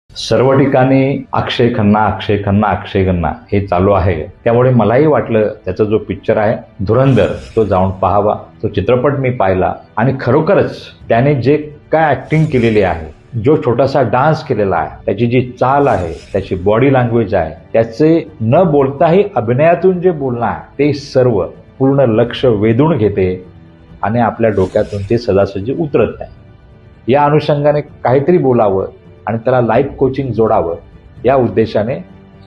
सर्व ठिकाणी अक्षय खन्ना अक्षय खन्ना अक्षय खन्ना हे चालू आहे. त्यामुळे मलाही वाटलं त्याचा जो पिक्चर आहे धुरंधर तो जाऊन पाहावा. तो चित्रपट मी पाहिला आणि खरोखरच त्याने जे काय ऍक्टिंग केलेली आहे, जो छोटासा डान्स केलेला आहे, त्याची जी चाल आहे, त्याची बॉडी लँग्वेज आहे, त्याचे न बोलताही अभिनयातून जे बोलणं आहे ते सर्व पूर्ण लक्ष वेधून घेते आणि आपल्या डोक्यातून ते सहजासहजी उतरत नाही. या अनुषंगाने काहीतरी बोलावं आणि त्याला लाईफ कोचिंग जोडावं या उद्देशाने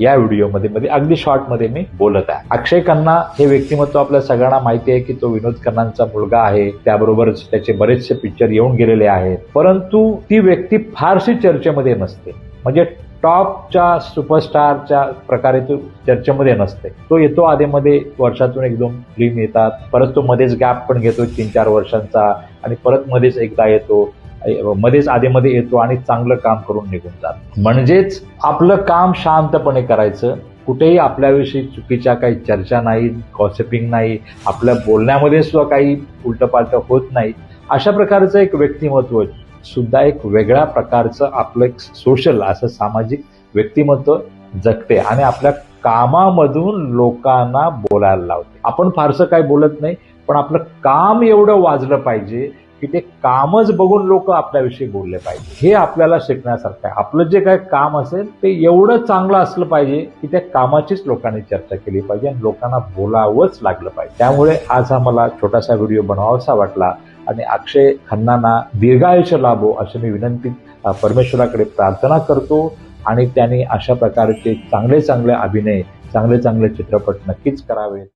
या व्हिडिओमध्ये अगदी शॉर्टमध्ये मी बोलत आहे. अक्षय खन्ना हे व्यक्तिमत्व आपल्या सगळ्यांना माहिती आहे की तो विनोद खन्नांचा मुलगा आहे. त्याबरोबरच त्याचे बरेचसे पिक्चर येऊन गेलेले आहेत, परंतु ती व्यक्ती फारशी चर्चेमध्ये नसते. म्हणजे टॉपच्या सुपरस्टारच्या प्रकारे तो चर्चेमध्ये नसते. तो येतो आधीमध्ये, वर्षातून 1-2 फिल्म येतात, परत तो मध्येच गॅप पण घेतो 3-4 वर्षांचा आणि परत मध्येच एकदा येतो, मध्येच आधीमध्ये येतो आणि चांगलं काम करून निघून जातो. म्हणजेच आपलं काम शांतपणे करायचं, कुठेही आपल्याविषयी चुकीच्या काही चर्चा नाही, गॉसिपिंग नाही, आपल्या बोलण्यामध्ये सुद्धा काही उलटपालट होत नाही. अशा प्रकारचं एक व्यक्तिमत्व सुद्धा एक वेगळ्या प्रकारचं आपलं एक सोशल असं सामाजिक व्यक्तिमत्व जगते आणि आपल्या कामामधून लोकांना बोलायला लावते. आपण फारसं काही बोलत नाही, पण आपलं काम एवढं वाजलं पाहिजे की ते कामच बघून लोक आपल्याविषयी बोलले पाहिजे. हे आपल्याला शिकण्यासारखं आहे. आपलं जे काही काम असेल ते एवढं चांगलं असलं पाहिजे की त्या कामाचीच लोकांनी चर्चा केली पाहिजे आणि लोकांना बोलावंच लागलं पाहिजे. त्यामुळे आज हा मला छोटासा व्हिडिओ बनवावासा वाटला आणि अक्षय खन्नांना दीर्घायुष्य लाभो अशी मी विनंती परमेश्वराकडे प्रार्थना करतो आणि त्यांनी अशा प्रकारचे चांगले चांगले अभिनय, चांगले चांगले चित्रपट नक्कीच करावेत.